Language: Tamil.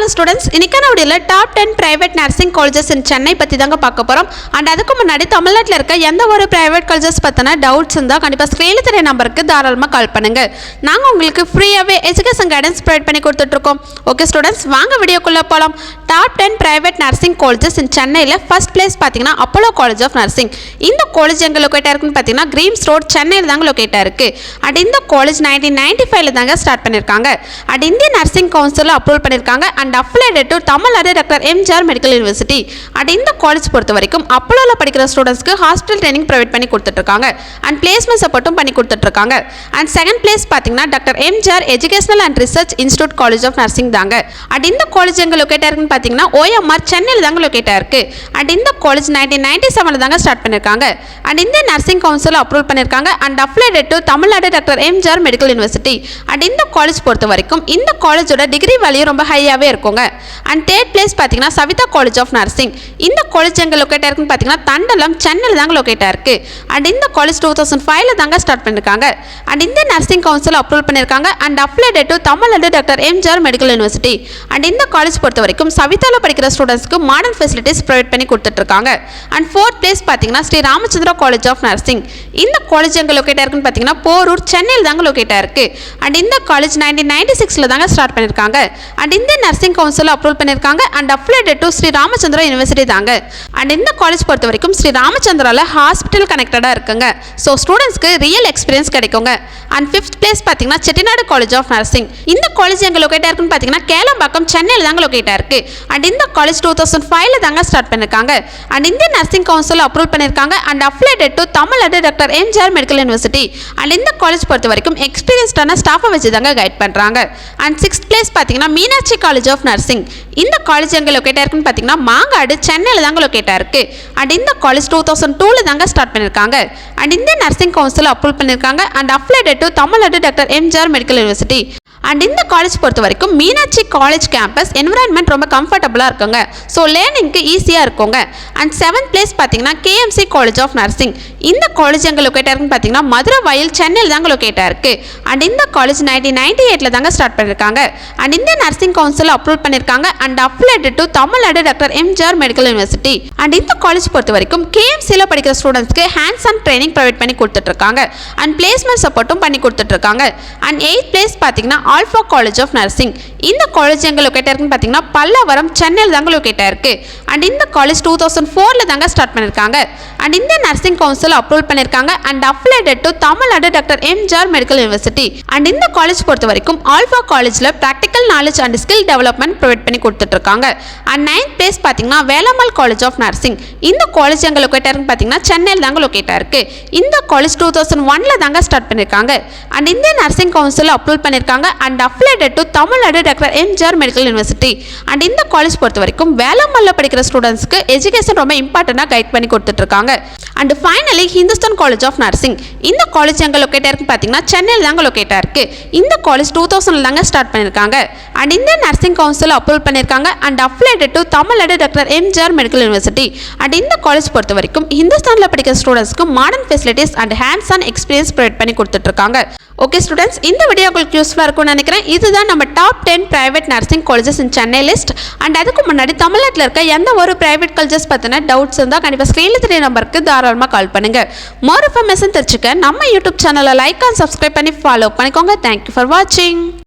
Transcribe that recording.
ஹலோ ஸ்டூடெண்ட்ஸ், இன்னைக்கான வீடியோல டாப் 10 பிரைவேட் நர்சிங் காலேஜஸ் இன் சென்னை பற்றி தாங்க பார்க்க போகிறோம். அண்ட் அதுக்கு முன்னாடி தமிழ்நாட்டில் இருக்க எந்த ஒரு பிரைவேட் காலேஜஸ் பற்றின டவுட்ஸ் இருந்தால் கண்டிப்பாக ஸ்க்ரீனில் தெரிய நம்பருக்கு தாராளமாக கால் பண்ணுங்கள். நாங்கள் உங்களுக்கு ஃப்ரீயாகவே எஜுகேஷன் கைடன்ஸ் ப்ரொவைட் பண்ணி கொடுத்துட்ருக்கோம். ஓகே ஸ்டூடெண்ட்ஸ், வாங்க வீடியோக்குள்ளே போகலாம். டாப் 10 பிரைவேட் நர்சிங் காலேஜஸ் இன் சென்னையில் ஃபர்ஸ்ட் பிளேஸ் பார்த்தீங்கன்னா அப்போலோ காலேஜ் ஆஃப் நர்சிங். இந்த காலேஜ் எங்கே லொக்கேட்டாக இருக்குன்னு பார்த்தீங்கன்னா கிரீம்ஸ் ரோட் சென்னையில் தாங்க லொக்கேட்டாக இருக்குது. அண்ட் இந்த காலேஜ் 1995 தாங்க ஸ்டார்ட் பண்ணியிருக்காங்க. அண்ட் இந்தியன் நர்சிங் கவுன்சிலில் அப்ரூவல் பண்ணியிருக்காங்க. And affiliated to Tamil Nadu doctor MGR medical university. And இந்த காலேஜ் பொறுத்த வரைக்கும் அப்போலோவில் படிக்கிற ஸ்டூடெண்ட்ஸ்க்கு ஹாஸ்டல் ட்ரைனிங் ப்ரொவைட் பண்ணி கொடுத்துட்ருக்காங்க. அண்ட் பிளேஸ்மெண்ட் சப்போர்ட்டும் பண்ணி கொடுத்துட்ருக்காங்க. அண்ட் செகண்ட் பிளேஸ் பார்த்தீங்கன்னா doctor MGR educational and research institute college of nursing தாங்க. அண்ட் இந்த காலேஜ் எங்கே லொக்கேட்டாக இருக்குன்னு பார்த்தீங்கன்னா OMR சென்னையில் தாங்க லொக்கேட்டாக இருக்குது. அண்ட் இந்த காலேஜ் 1997 தாங்க ஸ்டார்ட் பண்ணியிருக்காங்க. அண்ட் இந்த நர்சிங் கவுன்சில் அப்ரூவல் பண்ணியிருக்காங்க. And affiliated to Tamil Nadu doctor MGR medical university. And இந்த காலேஜ் பொறுத்த வரைக்கும் இந்த காலேஜோட டிகிரி வேல்யூ ரொம்ப ஹையாகவே இருக்குங்க. அண்ட் தேர்ட் பிளேஸ் பார்த்தீங்கன்னா சவிதா காலேஜ் ஆஃப் நர்சிங். இந்த காலேஜ் எங்கே லொக்கேட்டாக இருக்குன்னு பார்த்தீங்கன்னா தண்டலம் சென்னையில் தாங்க லொக்கேட்டாக இருக்குது. அண்ட் இந்த காலேஜ் 2005 தாங்க ஸ்டார்ட் பண்ணியிருக்காங்க. அண்ட் இந்த நர்சிங் கவுன்சில் அப்ரூவல் பண்ணியிருக்காங்க. And affiliated to Tamil Nadu doctor MGR medical university. And இந்த காலேஜ் பொறுத்த வரைக்கும் சவிதாவில் படிக்கிற ஸ்டூடெண்ட்ஸ்க்கு மாடர்ன் ஃபெசிலிட்டிஸ் ப்ரொவைட் பண்ணி கொடுத்துட்ருக்காங்க. அண்ட் ஃபோர்த் பிளேஸ் பார்த்தீங்கன்னா Sri Ramachandra college of nursing. இந்த காலேஜ் எங்கே லொக்கேட்டாக இருக்குன்னு பார்த்தீங்கன்னா போரூர் சென்னையில் தாங்க லொக்கேட்டாக இருக்குது. அண்ட் இந்த காலேஜ் 1996 தாங்க ஸ்டார்ட் பண்ணியிருக்காங்க. அண்ட் இந்த நர்சிங் கவுன்சில் அப்ரூவல் பண்ணியிருக்காங்க. And affiliated to Sri Ramachandra university தாங்க. அண்ட் இந்த காலேஜ் பொறுத்த வரைக்கும் ஸ்ரீ ராமச்சந்திராவில் ஹாஸ்பிட்டல் கனெக்டடாக இருக்குங்க. ஸோ ஸ்டூடெண்ட்ஸ்க்கு ரியல் எக்ஸ்பீரியன்ஸ் கிடைக்குங்க. அண்ட் ஃபிஃப்த் பிளேஸ் பார்த்தீங்கன்னா செட்டிநாடு காலேஜ் ஆஃப் நர்சிங். இந்த காலேஜ் எங்கே லொக்கேட்டாக இருக்குன்னு பார்த்தீங்கன்னா கேளம்பாக்கம் சென்னையில் தாங்க லொக்கேட்டாக இருக்குது. அண்ட் இந்த காலேஜ் 2005 தாங்க ஸ்டார்ட் பண்ணியிருக்காங்க. அண்ட் இந்த நர்சிங் கவுன்சில் அப்ரூவல் பண்ணியிருக்காங்க. And affiliated to Tamil Nadu doctor MGR medical university. And இந்த காலேஜ் பொறுத்த வரைக்கும் எக்ஸ்பீரியன்ஸ்டான ஸ்டாஃபை வச்சு தாங்க கைட் பண்ணுறாங்க. அண்ட் சிக்ஸ்த் பிளேஸ் பார்த்தீங்கன்னா மீனாட்சி காலேஜ் ஆஃப் நர்சிங். இந்த காலேஜ் எங்கே லொக்கேட்டாக இருக்குன்னு பார்த்தீங்கன்னா மாங்காடு சென்னையில் தாங்க லொக்கேட்டாக இருக்குது. அண்ட் இந்த காலேஜ் 2002 தாங்க ஸ்டார்ட் பண்ணியிருக்காங்க. அண்ட் இந்த நர்சிங் கவுன்சில் அப்ரூவல் பண்ணியிருக்காங்க. And affiliated to Tamil Nadu doctor MGR medical university. And இந்த காலேஜ் பொறுத்த வரைக்கும் மீனாட்சி காலேஜ் கேம்பஸ் என்விரான்மெண்ட் ரொம்ப கம்ஃபர்டபுளாக இருக்குங்க. ஸோ லேர்னிங்க்கு ஈஸியாக இருக்குங்க. அண்ட் செவன்த் பிளேஸ் பார்த்தீங்கன்னா KMC காலேஜ் ஆஃப் நர்சிங். இந்த காலேஜ் எங்கே லொக்கேட்டாக இருக்குன்னு பார்த்தீங்கன்னா மதுரை வயல் சென்னையில் தாங்க லொக்கேட்டாக இருக்குது. அண்ட் இந்த காலேஜ் 1998 தாங்க ஸ்டார்ட் பண்ணியிருக்காங்க. அண்ட் இந்த நர்சிங் கவுன்சில் அப்ரூவல் பண்ணியிருக்காங்க. And affiliated to Tamil Nadu doctor MGR medical university. And இந்த காலேஜ் பொறுத்த வரைக்கும் KMCயில் படிக்கிற ஸ்டூடெண்ட்ஸ்க்கு ஹேண்ட்ஸ் ஆன் ட்ரைனிங் ப்ரொவைட் பண்ணி கொடுத்துட்ருக்காங்க. அண்ட் பிளேஸ்மெண்ட் சப்போர்ட்டும் பண்ணி கொடுத்துட்ருக்காங்க. அண்ட் எயித் பிளேஸ் பார்த்தீங்கன்னா ஆல்ஃபா காலேஜ் ஆஃப் நர்சிங். இந்த காலேஜ் எங்கே லொக்கேட்டாக இருக்குன்னு பார்த்தீங்கன்னா பல்லவரம் சென்னையில் தாங்க லொக்கேட்டாக இருக்குது. அண்ட் இந்த காலேஜ் 2004 தாங்க ஸ்டார்ட் பண்ணியிருக்காங்க. அண்ட் இந்த நர்சிங் கவுன்சில் அப்ரூவல் பண்ணியிருக்காங்க. And affiliated to Tamil Nadu doctor MGR medical university. And இந்த காலேஜ் பொறுத்த வரைக்கும் ஆல்ஃபா காலேஜில் practical knowledge and skill development provide பண்ணி கொடுத்துட்ருக்காங்க. அண்ட் நைன்த் பிளேஸ் பார்த்தீங்கன்னா வேலம்மாள் காலேஜ் ஆஃப் நர்சிங். இந்த காலேஜ் எங்கே லொக்கேட்டாக இருக்குன்னு பார்த்தீங்கன்னா சென்னையில் தாங்க லொக்கேட்டாக இருக்குது. இந்த காலேஜ் 2001 தாங்க ஸ்டார்ட் பண்ணியிருக்காங்க. அண்ட் இந்த நர்சிங் கவுன்சில் அப்ரூவல் பண்ணியிருக்காங்க. And affiliated to Tamil Nadu doctor MGR medical university. And இந்த காலேஜ் பொறுத்த வரைக்கும் வேலம்மாளில் படிக்கிற ஸ்டூடெண்ட்ஸ்க்கு எஜுகேஷன் ரொம்ப இம்பார்ட்டண்டாக கைட் பண்ணி கொடுத்துட்ருக்காங்க. And finally Hindustan college of nursing. இந்த காலேஜ் எங்கே லொக்கேட்டாக இருக்குன்னு பார்த்தீங்கன்னா சென்னையில் தாங்க லொக்கேட்டாக இருக்குது. இந்த காலேஜ் 2000 தாங்க ஸ்டார்ட் பண்ணியிருக்காங்க. அண்ட் இந்த நர்சிங் கவுன்சில் அப்ரூவல் பண்ணியிருக்காங்க. And affiliated to Tamil Nadu doctor MGR medical university. And இந்த காலேஜ் பொறுத்த வரைக்கும் ஹிந்துஸ்தானில் படிக்கிற ஸ்டூடெண்ட்ஸ்க்கு modern facilities and hands on experience provide பண்ணி கொடுத்துட்ருக்காங்க. ஓகே ஸ்டூடெண்ட்ஸ், இந்த வீடியோ உங்களுக்கு யூஸ்ஃபுல்லாக இருக்கும்னு நினைக்கிறேன். இதுதான் நம்ம top 10 private nursing colleges in Chennai list. And அதுக்கு முன்னாடி தமிழ்நாட்டில் இருக்க எந்த ஒரு பிரைவேட் காலேஜஸ் பற்றின டவுட்ஸ் இருந்தால் கண்டிப்பாக ஸ்க்ரீனில் தெரிய நம்பருக்கு தாராளமாக கால் பண்ணுங்கள். மோர் இன்ஃபர்மேஷன் தெரிஞ்சுக்க நம்ம யூடியூப் சேனலை லைக் அண்ட் சப்ஸ்கிரைப் பண்ணி ஃபாலோ பண்ணிக்கோங்க. தேங்க்யூ ஃபார் வாட்சிங்.